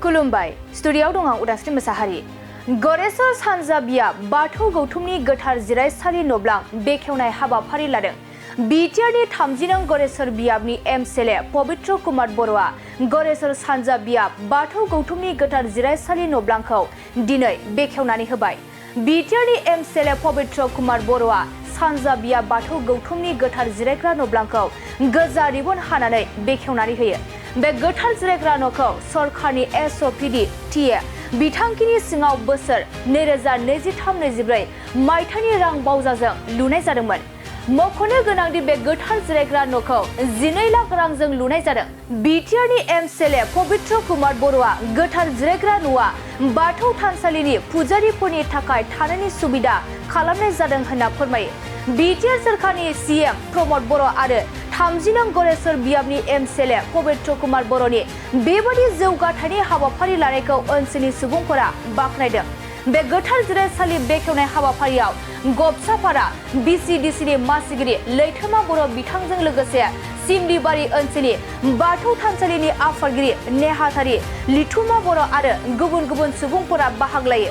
खुलुमबाय स्टुडिय'आव दं आं उदास्रि मोसाहारि गरेस्वर सानजा बिया बाथौ गौथुमनि गोथार जिरायसालि नब्लां बेखेवनाय हाबाफारि लादों। बिटिआरनि 30 नं गरेस्वर बियाबनि एमएलए पबित्र कुमार बर'आ गरेस्वर सानजा बियाब बाथौ गौथुमनि गोथार जिरायसालि नब्लांखौ दिनै बेखेवनानै होबाय। बिटिआरनि एमएलए पबित्र कुमार बर'आ सानजा बियाब बाथौ गौथुमनि गोथार जिरायग्रा नब्लांखौ गोजा रिबन हानानै बेखेवनानै होयो। बे गोथार जिरायग्रा न'खौ सरकारनि एसअपिडि टीए बिथांखिनि सिङाव बोसोर 2023-24 मायथाइनि रां बावजाजों लुनाय जादोंमोन। मख'नो गोनांदि बे गोथार जिरायग्रा न'खौ 12 लाख रांजों लुनाय जादों। बिटिआरनि एमएलए पबित्र कुमार बर'आ गोथार जिरायग्रा न'आ बाथौ थानसालिनि पुजारिफोरनि थाखाय थानायनि सुबिदा खालामनाय जादों होनना फोरमायो। बिटिआर सोरखारनि सीएम प्रमद बर' आरो 30 नं गरेस्वर बियाबनि एमएलए पबित्र कुमार बर'नि बेबादि जौगाथायनि हाबाफारि लानायखौ ओनसोलनि सुबुंफोरा बाख्नायदों। बे गोथार जिरायसालि बेखेवनाय हाबाफारियाव गबसापारा बिसिडिसिनि मासिगिरि लैथोमा बर' बिथांजों लोगोसे सिमलिबारि ओनसोलनि बाथौ थानसालिनि आफादगिरि नेहाथारि लिथुमा बर' आरो गुबुन गुबुन सुबुंफोरा बाहागो लायो।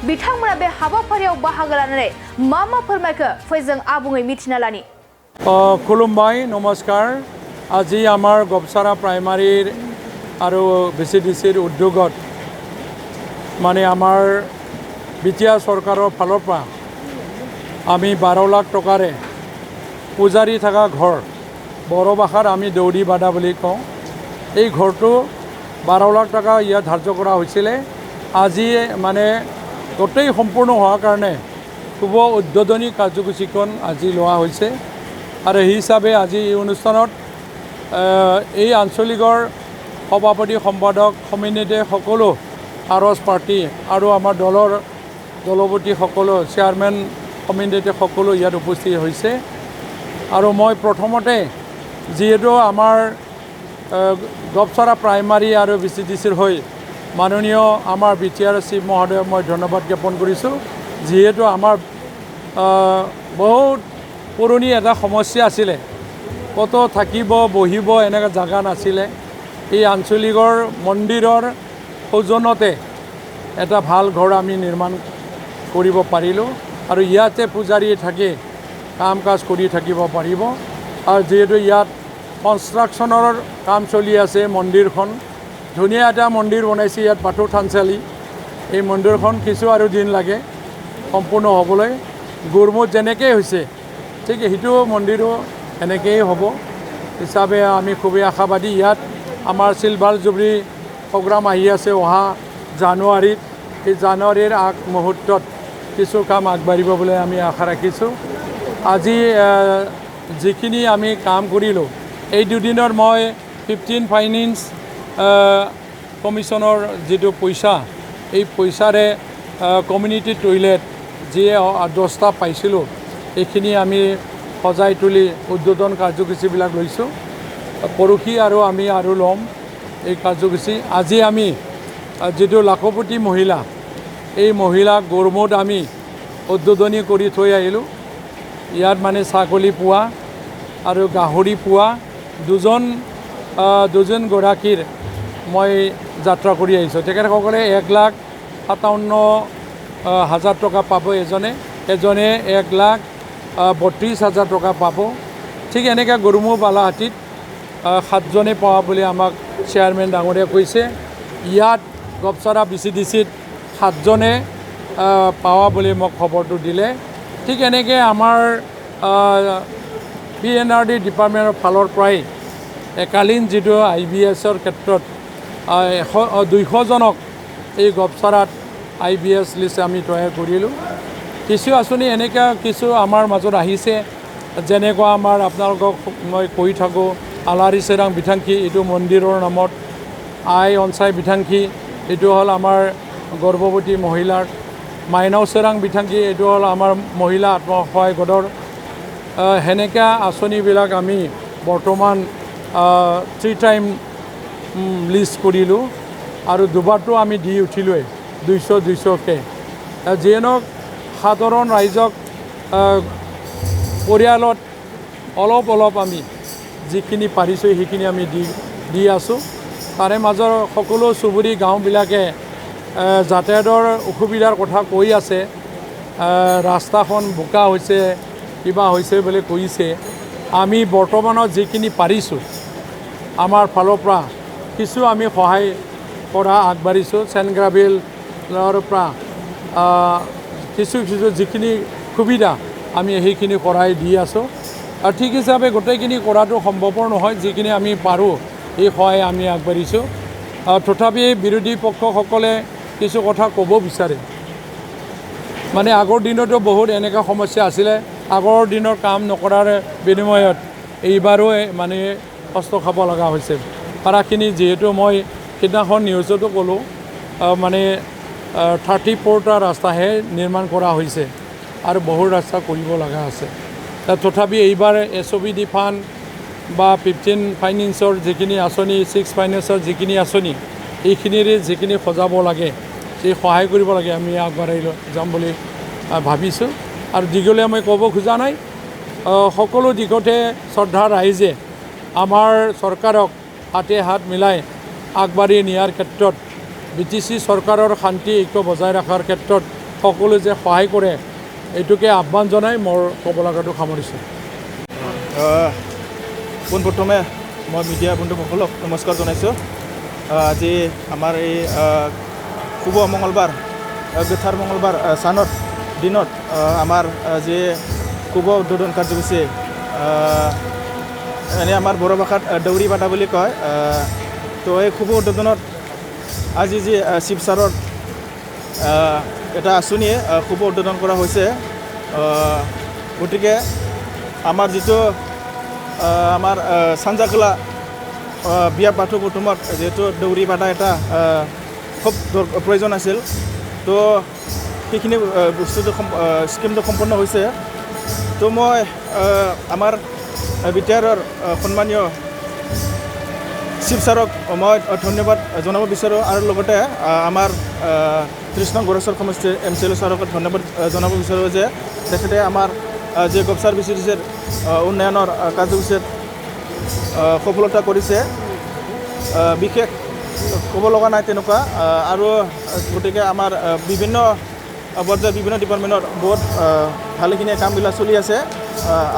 बिथांमोना बे हाबाफारियाव बाहागो लानानै मा फोरमायखो फै जों आबुङै मिथिना लानि। खुलुमबाय नमस्कार। আজি আমাৰ গবচাৰা প্ৰাইমাৰীৰ আৰু বিচিডিচিৰ উদ্যোগত মানে আমাৰ বিটিআৰ চৰকাৰৰ ফালৰ পৰা আমি 12 লাখ টকাৰে পূজাৰী থকা ঘৰ বড়ো ভাষাত আমি দৌৰি বাদা বুলি কওঁ। এই ঘৰটো 12 লাখ টকা ইয়াত ধাৰ্য কৰা হৈছিলে। আজি মানে গোটেই সম্পূৰ্ণ হোৱাৰ কাৰণে শুভ উদ্বোধনী কাৰ্যসূচীখন আজি লোৱা হৈছে আৰু এই হিচাপে আজি এই অনুষ্ঠানত এই আঞ্চলিকৰ সভাপতি সম্পাদক সমিতিয়ে সকলো আৰজ পাৰ্টি আৰু আমাৰ দলৰ দলপতি সকলো চেয়াৰমেন সমিতিয়ে সকলো ইয়াত উপস্থিত হৈছে। আৰু মই প্ৰথমতে যিহেতু আমাৰ গবচাৰা প্ৰাইমাৰী আৰু বিচিডিচিৰ হৈ মাননীয় আমাৰ বিটিআৰ চিফ মহোদয়ক মই ধন্যবাদ জ্ঞাপন কৰিছোঁ। যিহেতু আমাৰ বহুত পুৰণি এটা সমস্যা আছিলে, কত থাকিব বহিব এনেকৈ জাগা নাছিলে। এই আঞ্চলিকৰ মন্দিৰৰ সৌজন্যতে এটা ভাল ঘৰ আমি নিৰ্মাণ কৰিব পাৰিলোঁ আৰু ইয়াতে পূজাৰী থাকি কাম কাজ কৰি থাকিব পাৰিব। আৰু যিহেতু ইয়াত কনষ্ট্ৰাকশ্যনৰ কাম চলি আছে, মন্দিৰখন ধুনীয়া এটা মন্দিৰ বনাইছে ইয়াত বাথৌ থানচালি। এই মন্দিৰখন কিছু আৰু দিন লাগে সম্পূৰ্ণ হ'বলৈ। গুৰমুট যেনেকৈ হৈছে ঠিক সেইটো মন্দিৰো এনেকৈয়ে হ'ব হিচাপে আমি খুবেই আশাবাদী। ইয়াত আমাৰ চিলভাৰ জুবলি প্ৰগ্ৰাম আহি আছে অহা জানুৱাৰীত। এই জানুৱাৰীৰ আগ মুহূৰ্তত কিছু কাম আগবাঢ়িব বুলি আমি আশা ৰাখিছোঁ। আজি যিখিনি আমি কাম কৰিলোঁ এই দুদিনৰ মই 15 ফাইনেন্স কমিশ্যনৰ যিটো পইচা, এই পইচাৰে কমিউনিটি টয়লেট যিয়ে 10টা পাইছিলোঁ এইখিনি আমি সজাই তুলি উদ্বোধন কাৰ্যসূচীবিলাক লৈছোঁ। পৰহি আৰু আমি আৰু ল'ম এই কাৰ্যসূচী। আজি আমি যিটো লাখপতি মহিলা, এই মহিলাক গড়মুত আমি উদ্বোধনী কৰি থৈ আহিলোঁ। ইয়াত মানে ছাগলী পোৱা আৰু গাহৰি পোৱা দুজনগৰাকীৰ মই যাত্ৰা কৰি আহিছোঁ। তেখেতসকলে 1,57,000 টকা পাব এজনে 1,32,000 টকা পাব। ঠিক এনেকৈ গড়মু বালাহাটীত 7জনে পোৱা বুলি আমাক চেয়াৰমেন ডাঙৰীয়া কৈছে। ইয়াত গবচাৰা বিচিডিচিত 7জনে পাৱা বুলি মোক খবৰটো দিলে। ঠিক এনেকৈ আমাৰ PNRD ডিপাৰ্টমেণ্টৰ ফালৰ পৰাই একালীন যিটো IBSৰ ক্ষেত্ৰত 200জনক এই গবচাৰাত IBS লিষ্ট আমি তৈয়াৰ কৰিলোঁ। কিছু আঁচনি এনেকুৱা কিছু আমাৰ মাজত আহিছে, যেনেকুৱা আমাৰ আপোনালোকক মই কৈ থাকোঁ আলাৰী চেৰাং বিথাংখী, এইটো মন্দিৰৰ নামত। আই অঞ্চাই বিথাংখী, এইটো হ'ল আমাৰ গৰ্ভৱতী মহিলাৰ। মাইনাও চেৰাং বিথাংখী, এইটো হ'ল আমাৰ মহিলা আত্মসহায়ক গোটৰ। সেনেকুৱা আঁচনিবিলাক আমি বৰ্তমান 3 টাইম লিষ্ট কৰিলোঁ আৰু দুবাৰটো আমি দি উঠিলোৱে 200-200কৈ। যিয়ে নহওক সাধাৰণ ৰাইজক পৰিয়ালত অলপ আমি যিখিনি পাৰিছোঁ সেইখিনি আমি দি আছোঁ। তাৰে মাজৰ সকলো চুবুৰী গাঁওবিলাকে যাতায়াতৰ অসুবিধাৰ কথা কৈ আছে। ৰাস্তাখন বোকা হৈছে, কিবা হৈছে বুলি কৈছে। আমি বৰ্তমানত যিখিনি পাৰিছোঁ আমাৰ ফালৰ পৰা কিছু আমি সহায় কৰা আগবাঢ়িছোঁ। চেণ্ট গ্ৰাভেলৰ পৰা কিছু যিখিনি সুবিধা আমি সেইখিনি কৰাই দি আছোঁ। আৰু ঠিক হিচাপে গোটেইখিনি কৰাটো সম্ভৱপৰ নহয়, যিখিনি আমি পাৰোঁ এই সহায় আমি আগবাঢ়িছোঁ। তথাপি বিৰোধী পক্ষসকলে কিছু কথা ক'ব বিচাৰে। মানে আগৰ দিনতো বহুত এনেকুৱা সমস্যা আছিলে। আগৰ দিনৰ কাম নকৰাৰ বিনিময়ত এইবাৰো মানে কষ্ট খাব লগা হৈছে। পাৰাখিনি যিহেতু মই সিদিনাখন নিউজতো ক'লোঁ, মানে 34টা ৰাস্তাহে নিৰ্মাণ কৰা হৈছে আৰু বহুত ৰাস্তা কৰিব লগা আছে। তথাপি এইবাৰ SOBD ফাণ্ড বা 15 ফাইনেন্সৰ যিখিনি আঁচনি, 6 ফাইনেন্সৰ যিখিনি আঁচনি, এইখিনিৰে যিখিনি সজাব লাগে, এই সহায় কৰিব লাগে, আমি আগবাঢ়াই যাম বুলি ভাবিছোঁ। আৰু দীঘলীয়া মই ক'ব খোজা নাই। সকলো দিশতে শ্ৰদ্ধা ৰাইজে আমাৰ চৰকাৰক হাতে হাত মিলাই আগবাঢ়ি নিয়াৰ ক্ষেত্ৰত, BTC চৰকাৰৰ শান্তি ঐক্য বজাই ৰখাৰ ক্ষেত্ৰত সকলো যে সহায় কৰে, এইটোকে আহ্বান জনাই মোৰ ক'ব লগাটো সামৰিছোঁ। পোনপ্ৰথমে মই মিডিয়া বন্ধুসকলক নমস্কাৰ জনাইছোঁ। আজি আমাৰ এই শুভ মঙলবাৰ, গোথাৰ মঙলবাৰ চানৰ দিনত আমাৰ যি শুভ উদ্বোধন কাৰ্যসূচী, এনে আমাৰ বড়ো ভাষাত দৌৰি বাটা বুলি কয়। তো এই শুভ উদ্বোধনত আজি যি শিৱসাৰৰ এটা আঁচনিয়ে শুভ উদ্বোধন কৰা হৈছে। গতিকে আমাৰ যিটো আমাৰ চাঞ্জাকলা বিয়া পাঠু কুটুমত যিহেতু দৌৰি বাটা এটা খুব প্ৰয়োজন আছিল, তো সেইখিনি বস্তুটো স্কিমটো সম্পন্ন হৈছে। তো মই আমাৰ বিটিআৰৰ সন্মানীয় শিৱসাৰক মই ধন্যবাদ জনাব বিচাৰোঁ। আৰু লগতে আমাৰ 30 নং গড়েশ্বৰ সমষ্টিৰ MCLA ছাৰক ধন্যবাদ জনাব বিচাৰোঁ যে তেখেতে আমাৰ যে গবচাৰ BCDCৰ উন্নয়নৰ কাৰ্যসূচীত সফলতা কৰিছে। বিশেষ ক'ব লগা নাই তেনেকুৱা। আৰু গতিকে আমাৰ বিভিন্ন পৰ্যায়ত বিভিন্ন ডিপাৰ্টমেণ্টৰ বহুত ভালেখিনি কামবিলাক চলি আছে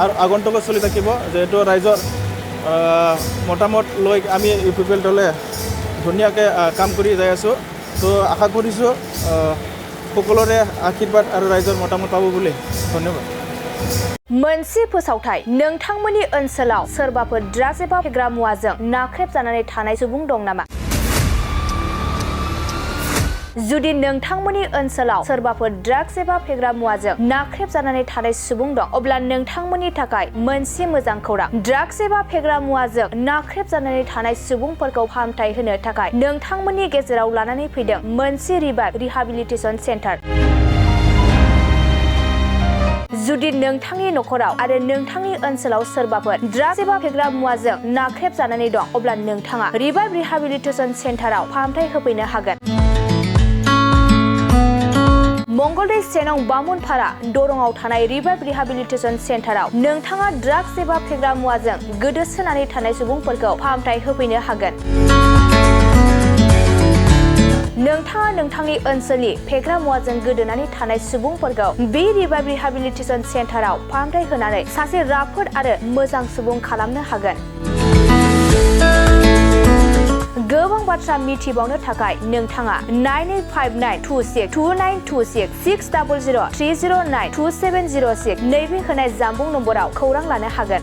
আৰু আগন্তুকো চলি থাকিব। যিহেতু ৰাইজৰ মতামত লৈ আমি UPPL দলে ধুনীয়াকৈ কাম কৰি যাই আছোঁ। তো আশা কৰিছোঁ সকলোৰে আশীৰ্বাদ আৰু ৰাইজৰ মতামত পাব বুলি। ধন্যবাদ। मोनसे फोसावथाय, नोंथांमोननि ओनसोलाव सोरबाफोर ड्राग्स एबा फेग्रा मुवाजों नाख्रेबजानानै थानाय सुबुं दं नामा? जुदि नोंथांमोननि ओनसोलाव सोरबाफोर ड्राग्स एबा फेग्रा मुवाजों नाख्रेबजानानै थानाय सुबुं दं, अब्ला नोंथांमोननि थाखाय मोनसे मोजां खौरां। ड्राग्स एबा फेग्रा मुवाजों नाख्रेबजानानै थानाय सुबुंफोरखौ फाहामथाय होनो थाखाय नोंथांमोननि गेजेराव लानानै फैदों मोनसे रिभाइभ रिहाबिलिटेसन सेन्टार। जुदि नोंथांनि नखराव आरो नोंथांनि ओनसोलाव सोरबाफोर ड्राग्स एबा फेग्रा मुवाजों नाख्रेबजानानै दं, अब्ला नोंथाङा रिभाइभ रिहाबिलिटेसन सेन्टाराव फाहामथाय होफैनो हागोन। मंगलदै 1 नं बामुनपारा दरंआव थानाय रिभाइभ रिहाबिलिटेसन सेन्टाराव नोंथाङा ड्राग्स एबा फेग्रा मुवाजों गोदोसोनानै थानाय सुबुंफोरखौ फाहामथाय होफैनो हागोन। नोंथाङा नोंथांनि ओनसोलनि फेग्रा मुवाजों गोदोनानै थानाय सुबुंफोरखौ बे रिभाइभ रिहाबिलिटेसन सेन्टाराव फाहामथाय होनानै सासे राफोद आरो मोजां सुबुं खालामनो हागोन। गोबां बाथ्रा मिथिबावनो थाखाय नोंथाङा 9859262926 60030927006 नैबे होनाय जानबुं नम्बराव खौरां लानो हागोन।